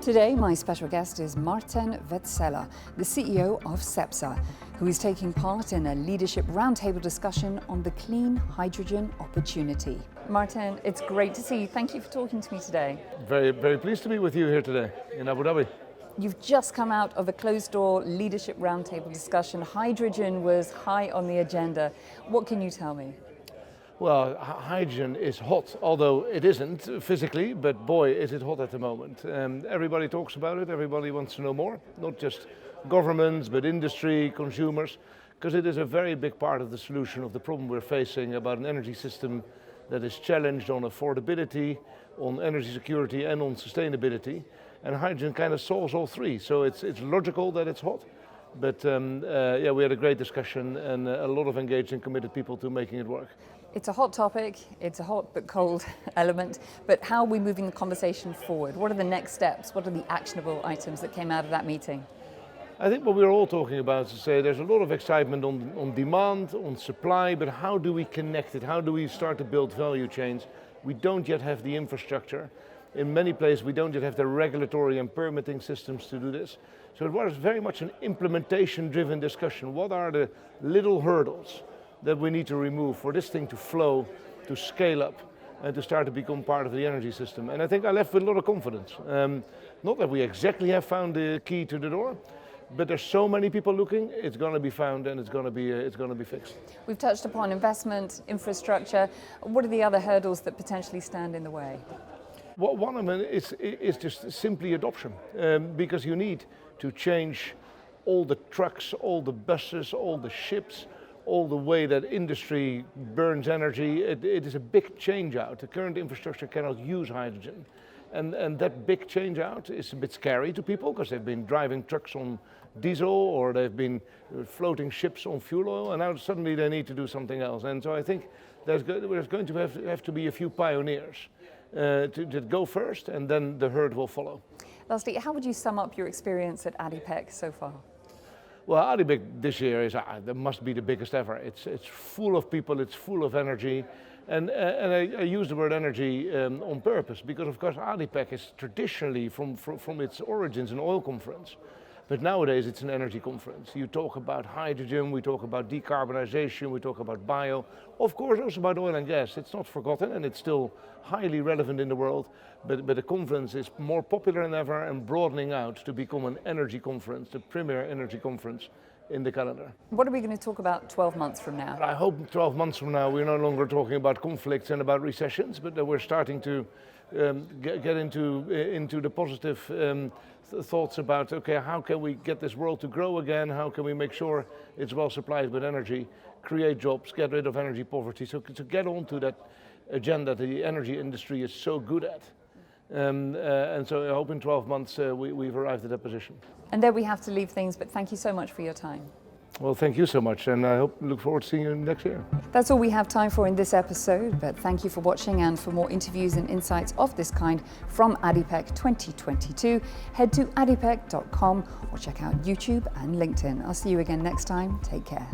Today, my special guest is Maarten Wetselaar, the CEO of Cepsa, who is taking part in a leadership roundtable discussion on the clean hydrogen opportunity. Maarten, it's great to see you. Thank you for talking to me today. Very, very pleased to be with you here today in Abu Dhabi. You've just come out of a closed-door leadership roundtable discussion. Hydrogen was high on the agenda. What can you tell me? Well, hydrogen is hot, although it isn't physically, but boy, is it hot at the moment. Everybody talks about it, everybody wants to know more, not just governments, but industry, consumers, because it is a very big part of the solution of the problem we're facing about an energy system that is challenged on affordability, on energy security and on sustainability. And hydrogen kind of solves all three, so it's logical that it's hot. But yeah, we had a great discussion and a lot of engaged and committed people to making it work. It's a hot topic, it's a hot but cold element, but how are we moving the conversation forward? What are the next steps? What are the actionable items that came out of that meeting? I think what we're all talking about is to say there's a lot of excitement on demand, on supply, but how do we connect it? How do we start to build value chains? We don't yet have the infrastructure. In many places we don't yet have the regulatory and permitting systems to do this. So it was very much an implementation-driven discussion. What are the little hurdles that we need to remove for this thing to flow, to scale up, and to start to become part of the energy system? And I think I left with a lot of confidence. Not that we exactly have found the key to the door, but there's so many people looking, it's going to be found and it's going to be fixed. We've touched upon investment, infrastructure. What are the other hurdles that potentially stand in the way? Well, one of them is just simply adoption, because you need to change all the trucks, all the buses, all the ships, all the way that industry burns energy. It is a big change out. The current infrastructure cannot use hydrogen. And that big change out is a bit scary to people because they've been driving trucks on diesel or they've been floating ships on fuel oil, and now suddenly they need to do something else. And so I think there's going to have to be a few pioneers to go first, and then the herd will follow. Lastly, how would you sum up your experience at ADIPEC so far? Well, ADIPEC this year is that must be the biggest ever. It's full of people, it's full of energy, and I use the word energy on purpose because, of course, ADIPEC is traditionally from its origins an oil conference. But nowadays it's an energy conference. You talk about hydrogen, we talk about decarbonization, we talk about bio, of course also about oil and gas. It's not forgotten and it's still highly relevant in the world, but the conference is more popular than ever and broadening out to become an energy conference, the premier energy conference in the calendar. What are we going to talk about 12 months from now? I hope 12 months from now we're no longer talking about conflicts and about recessions, but that we're starting to get into the positive thoughts about, okay, how can we get this world to grow again? How can we make sure it's well supplied with energy, create jobs, get rid of energy poverty? So to get onto that agenda the energy industry is so good at. And so I hope in 12 months we've arrived at that position. And there we have to leave things, but thank you so much for your time. Well, thank you so much, and I look forward to seeing you next year. That's all we have time for in this episode, but thank you for watching, and for more interviews and insights of this kind from ADIPEC 2022, head to adipec.com or check out YouTube and LinkedIn. I'll see you again next time. Take care.